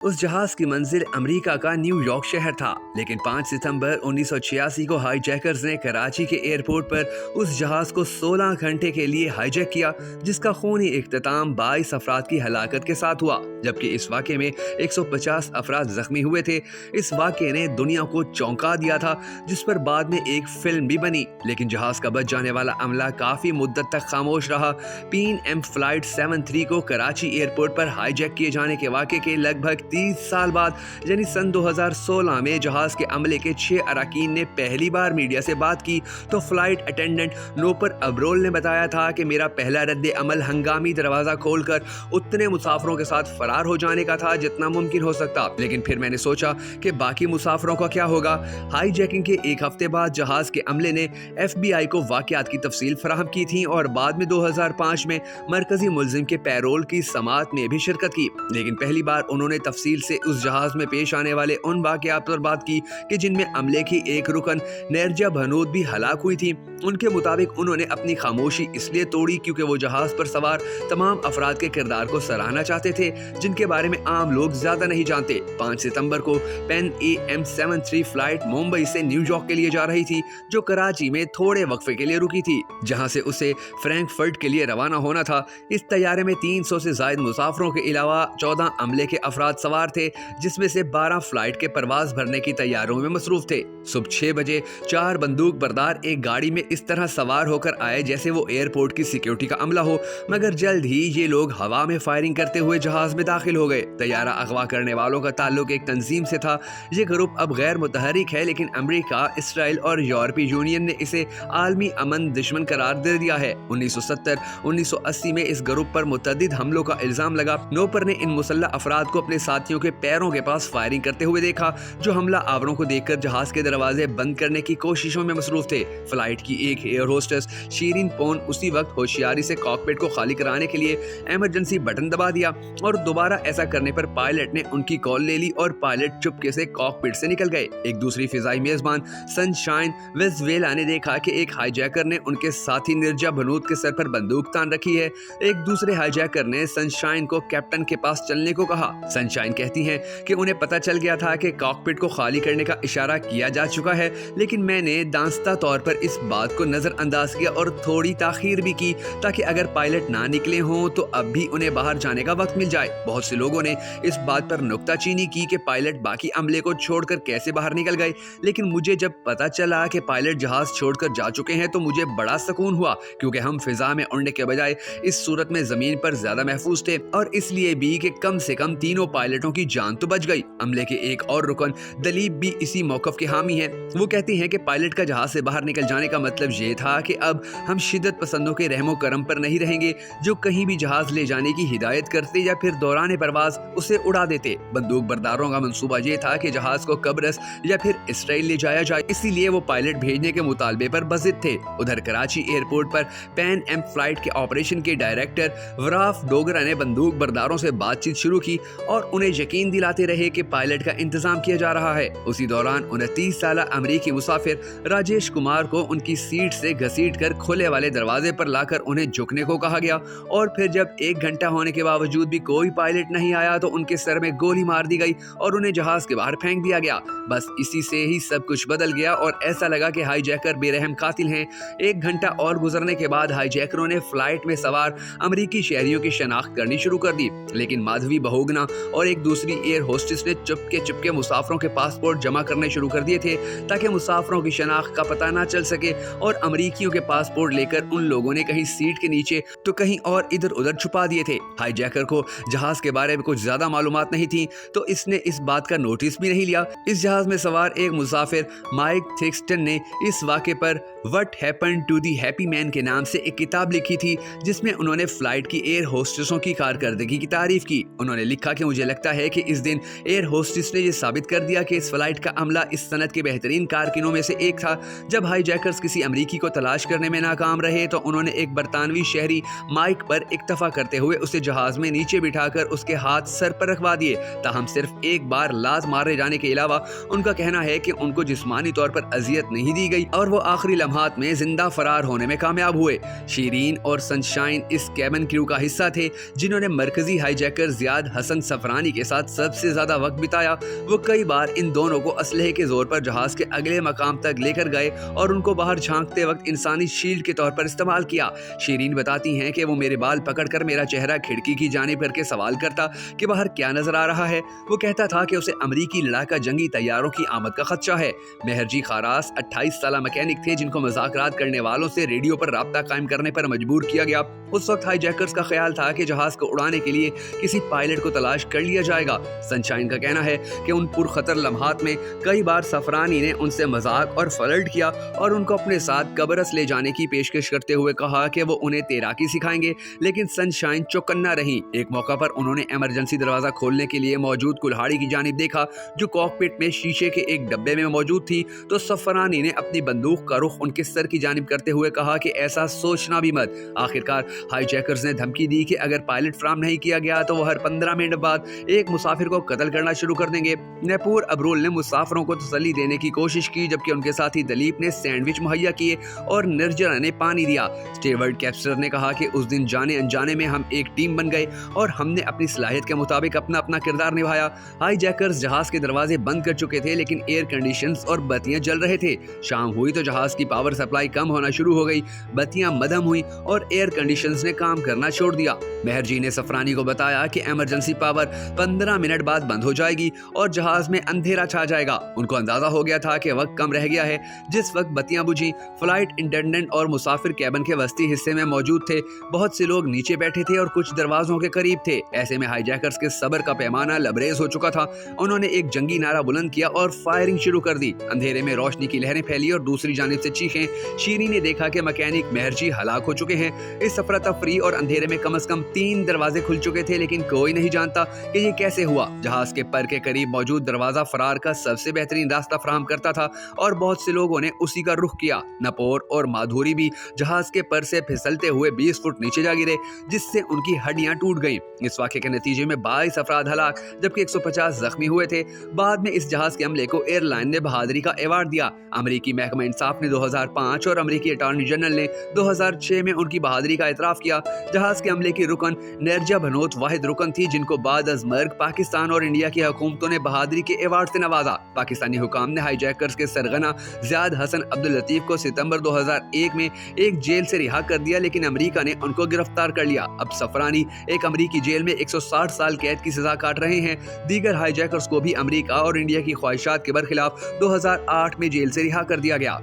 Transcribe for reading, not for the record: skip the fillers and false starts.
उस जहाज की मंजिल अमेरिका का न्यूयॉर्क शहर था, लेकिन 5 सितंबर 1986 को हाईजैकर्स ने कराची के एयरपोर्ट पर उस जहाज को 16 घंटे के लिए हाईजैक किया, जिसका खूनी इख्तिताम 22 अफराद की हलाकत के साथ हुआ, जबकि इस वाक़े में 150 अफराद जख्मी हुए थे। इस वाक़े ने दुनिया को चौंका दिया था, जिस पर बाद में एक फिल्म भी बनी, लेकिन जहाज का बच जाने वाला अमला काफ़ी मुद्दत तक खामोश रहा। PNM फ्लाइट 73 को कराची एयरपोर्ट पर हाईजैक किए जाने के वाक़े के लगभग 30 साल बाद यानी सन 2016 में जहाज के अमले के 6 अरकान ने पहली बार मीडिया से बात की तो फ्लाइट अटेंडेंट नोपर अब्रोल ने बताया था कि मेरा पहला रद्द अमल हंगामी दरवाजा खोलकर उतने मुसाफिरों के साथ फरार हो जाने का था जितना मुमकिन हो सकता, लेकिन फिर मैंने सोचा कि बाकी मुसाफिरों का क्या होगा। हाईजैकिंग के एक हफ्ते बाद जहाज के अमले ने FBI को वाक़यात की तफसील फराहम की थी और बाद में 2005 में मरकजी मुल्जिम के पैरोल की समाअत में भी शिरकत की, लेकिन पहली बार उन्होंने तफसील से उस जहाज में पेश आने वाले उन वाक़यात पर बात की कि जिनमें अमले की एक रुकन नेरजा भनोत भी हलाक हुई थी। उनके मुताबिक उन्होंने अपनी खामोशी इसलिए तोड़ी क्योंकि वो जहाज पर सवार तमाम अफराद के किरदार को सराहना चाहते थे, जिनके बारे में आम लोग ज्यादा नहीं जानते। 5 सितंबर को PAN AM 73 फ्लाइट मुंबई से न्यूयॉर्क के लिए जा रही थी, जो कराची में थोड़े वक्फे के लिए रुकी थी, जहां से उसे फ्रैंकफर्ट के लिए रवाना होना था। इस तैयारे में 300 से ज्यादा मुसाफिरों के अलावा 14 अमले के अफराद सवार थे, जिसमें से 12 फ्लाइट के परवाज भरने की तैयारियों में मसरूफ थे। सुबह 6 बजे 4 बंदूक बरदार एक गाड़ी में इस तरह सवार होकर आए जैसे वो एयरपोर्ट की सिक्योरिटी का अमला हो, मगर जल्द ही ये लोग हवा में फायरिंग करते हुए जहाज में दाखिल हो गए। तैयारा अगवा करने वालों का ताल्लुक एक तंजीम से था। ये ग्रुप अब गैर मुतहरिक है, लेकिन अमेरिका, इसराइल और यूरोपीय यूनियन ने इसे आलमी अमन दुश्मन करार दे दिया है। 1970-1980 में इस ग्रुप पर मुतअद्दिद हमलों का इल्जाम लगा। नोपर ने इन मुसल्लह अफराद को अपने साथियों के पैरों के पास फायरिंग करते हुए देखा, जो हमला आवरों को देखकर जहाज के दरवाजे बंद करने की कोशिशों में मसरूफ थे। फ्लाइट की एक एयर होस्टेस शीरिन पोन उसी वक्त होशियारी से कॉकपिट को खाली कराने के लिए इमरजेंसी बटन दबा दिया और दोबारा ऐसा करने पर पायलट ने उनकी कॉल ले ली और पायलट चुपके से कॉकपिट से निकल गए। एक दूसरी फिजाई मेजबान सनशाइन वेनेजुएला ने देखा कि एक हाईजैकर ने उनके साथी निर्जा भनूत के सर पर बंदूक तान रखी है। एक दूसरे हाईजैकर ने सनशाइन को कैप्टन के पास चलने को कहा। सनशाइन कहती हैं कि उन्हें पता चल गया था कि कॉकपिट को खाली करने का इशारा किया जा चुका है, लेकिन मैंने दांस्ता तौर पर इस बात को नजरअंदाज किया और थोड़ी ताखीर भी की ताकि अगर पायलट ना निकले हों तो अब भी उन्हें बाहर जाने का वक्त मिल जाए। बहुत से लोगों ने इस बात पर नुक्ताचीनी की कि पायलट बाकी अमले को छोड़कर कैसे बाहर निकल गए, लेकिन मुझे जब पता चला कि पायलट जहाज छोड़कर जा चुके हैं तो मुझे बड़ा सुकून हुआ, क्योंकि हम फिजा में उड़ने के बजाय इस सूरत में जमीन पर ज्यादा महफूज थे, और इसलिए भी कि कम से कम तीनों पायलटों की जान तो बच गई। अमले के एक और रुकन दलीप भी इसी मौकफ के हामी हैं। वो कहती हैं कि पायलट का जहाज से बाहर निकल जाने का मतलब ये था कि अब हम शिद्दत पसंदों के रहमो करम पर नहीं रहेंगे, जो कहीं भी जहाज ले जाने की हिदायत करते या फिर दौरान परवाज उसे उड़ा देते। बंदूक बरदारों का मंसूबा ये था कि जहाज को कब्रस या फिर इसराइल ले जाया जाए, इसीलिए वो पायलट भेजने के मुतालबे पर बज़िद थे। उधर कराची एयरपोर्ट पर PAN AM फ्लाइट के ऑपरेशन के डायरेक्टर वराफ डोगरा ने बंदूक बरदारों से बातचीत शुरू की और उन्हें यकीन दिलाते रहे कि पायलट का इंतजाम किया जा रहा है। उसी दौरान 29 साला अमेरिकी मुसाफिर राजेश कुमार को उनकी सीट से घसीटकर खुले वाले दरवाजे पर लाकर उन्हें झुकने को कहा गया, और फिर जब 1 घंटा होने के बावजूद भी कोई पायलट नहीं आया तो उनके सर में गोली मार दी गई और उन्हें जहाज के बाहर फेंक दिया गया। बस इसी से ही सब कुछ बदल गया और ऐसा लगा कि हाईजैकर बेरहम कातिल हैं। 1 घंटा और गुजरने के बाद हाईजैकरों ने फ्लाइट में सवार अमेरिकी शहरियों की शनाख्त करनी शुरू कर दी, लेकिन माधवी बहुगना और एक दूसरी एयर होस्टेस ने चुपके मुसाफिरों के पासपोर्ट जमा करने शुरू कर दिए थे ताकि मुसाफिरों की शनाख्त का पता ना चल सके, और अमेरिकियों के पासपोर्ट लेकर उन लोगों ने कहीं सीट के नीचे तो कहीं और इधर उधर छुपा दिए थे। हाईजैकर को जहाज के बारे में कुछ ज्यादा मालूमात नहीं थी, तो इसने इस बात का नोटिस भी नहीं लिया। इस जहाज में सवार एक मुसाफिर माइक थिक्सटन ने इस वाक़े पर what happened to the happy man के नाम से एक किताब लिखी थी, जिसमें उन्होंने फ्लाइट की एयर होस्टेसों की कारकर्दगी की तारीफ की। उन्होंने लिखा कि मुझे लगता है कि इस दिन एयर होस्टेस ने यह साबित कर दिया कि इस फ्लाइट का अमला इस सनत के बेहतरीन कारकुनों में से एक था। जब हाई जैकर्स किसी अमरीकी को तलाश करने में नाकाम रहे तो उन्होंने एक बरतानवी शहरी माइक पर इक्तफा करते हुए उसे जहाज में नीचे बिठाकर उसके हाथ सर पर रखवा दिए। ताहम सिर्फ एक बार लात मारे जाने के अलावा उनका कहना है कि उनको जिस्मानी तौर पर अजियत नहीं दी गई और वो आखिरी लम्हात में जिंदा फरार होने में कामयाब हुए। शीरीन और सनशाइन इस कैबिन क्रू का हिस्सा थे जिन्होंने मरकजी हाईजैकर जियाद हसन सफरानी के साथ सबसे ज्यादा वक्त बिताया। वो कई बार इन दोनों को असलहे के जोर पर जहाज के अगले मकाम तक लेकर गए और उनको बाहर झांकते वक्त इंसानी शील्ड के तौर पर इस्तेमाल किया। शीरीन बताती हैं कि वो मेरे बाल पकड़कर मेरा चेहरा खिड़की की जानिब करके सवाल करता कि बाहर क्या नजर आ रहा है। वो कहता था कि उसे अमरीकी लड़ाका जंगी तैयारों की आमद का खदशा है। मेहरजी खारास 28 साल मैकेनिक थे जिनको मुज़ाकरात करने वालों से रेडियो पर राब्ता कायम करने पर मजबूर किया गया। उस वक्त हाईजैकर्स का ख्याल था कि जहाज को उड़ाने के लिए किसी पायलट को तलाश कर लिया जाएगा। सनशाइन का कहना है कि उन पुरखतर लम्हात में कई बार सफरानी ने उनसे मजाक और फ्लर्ट किया और उनको अपने साथ कब्रस ले जाने की पेशकश करते हुए कहा कि वो उन्हें तैराकी सिखाएंगे, लेकिन सनशाइन चौकन्ना रही। एक मौका पर उन्होंने इमरजेंसी दरवाजा खोलने के लिए मौजूद कुल्हाड़ी की जानिब देखा जो कॉकपिट में शीशे के एक डब्बे में मौजूद थी, तो सफरानी ने अपनी बंदूक का रुख उनके सर की जानिब करते हुए कहा कि ऐसा सोचना भी मत। आखिरकार हाईजैकर्स ने धमकी दी कि अगर पायलट फ्राहम नहीं किया गया तो वो हर 15 मिनट बाद एक मुसाफिर को कत्ल करना शुरू कर देंगे। नैपूर अबरोल ने मुसाफिरों को तसल्ली देने की कोशिश की जबकि उनके साथी दलीप ने सैंडविच मुहैया किए और निर्जरा ने पानी दिया। स्टीवर्ड कैप्स्टर ने कहा कि उस दिन जाने अनजाने में हम एक टीम बन गए और हमने अपनी सलाहियत के मुताबिक अपना अपना किरदार निभाया। हाईजैकर्स जहाज के दरवाजे बंद कर चुके थे लेकिन एयर कंडीशंस और बत्तियां जल रहे थे। शाम हुई तो जहाज की पावर सप्लाई कम होना शुरू हो गई, बत्तियां मदम हुई और एयर कंडीशंस ने काम करना छोड़ दिया। मेहरजी ने सफरानी को बताया कि इमरजेंसी पावर 15 मिनट बाद बंद हो जाएगी और जहाज में अंधेरा छा जाएगा। उनको अंदाजा हो गया था कि वक्त कम रह गया है। जिस वक्त बत्तियां बुझी, फ्लाइट अटेंडेंट और मुसाफिर कैबिन के वस्ती हिस्से में मौजूद थे। बहुत से लोग नीचे बैठे थे और कुछ दरवाजों के करीब थे। ऐसे में हाईजैकर्स के सब्र का पैमाना लबरेज हो चुका था। उन्होंने एक जंगी नारा बुलंद किया और फायरिंग शुरू कर दी। अंधेरे में रोशनी की लहरें फैली और दूसरी जानिब से चीखें। शीरी ने देखा कि मैकेनिक मेहरजी हलाक हो चुके हैं। इस अफरा तफरी और अंधेरे में कम से कम 3 दरवाजे खुल चुके थे लेकिन कोई नहीं जानता कि ये कैसे हुआ। जहाज के पर के करीब मौजूद दरवाजा फरार का सबसे बेहतरीन रास्ता फराहम करता था और बहुत से लोगों ने उसी का रुख किया। नपोर और माधुरी भी जहाज के पर से फिसलते हुए 20 फुट नीचे जा गिरे जिससे उनकी हड्डियां टूट गईं। इस वाक़े के नतीजे में 22 अफराद हलाक जबकि 150 जख्मी हुए थे। बाद में इस जहाज के अमले को एयरलाइन ने बहादुरी का अवार्ड दिया। अमरीकी महकमा इंसाफ ने 2005 और अमरीकी अटॉर्नी जनरल ने 2006 में उनकी बहादुरी का एतराफ़ किया। जहाज के अमले की रुकन नेरजा भनोत वाहिद रुकन थी जिनको बाद अज मर्ग पाकिस्तान और इंडिया की हुकूमतों ने बहादुरी के अवार्ड से नवाजा। पाकिस्तानी हुकाम ने हाईजैकर्स के सरगना जियाद हसन अब्दुल लतीफ को सितंबर 2001 में एक जेल से रिहा कर दिया लेकिन अमेरिका ने उनको गिरफ्तार कर लिया। अब सफरानी एक अमरीकी जेल में 160 साल कैद की सजा काट रहे हैं। दीगर हाईजैकर्स को भी अमेरिका और इंडिया की ख्वाहिशात के बरखिलाफ 2008 में जेल से रिहा कर दिया गया।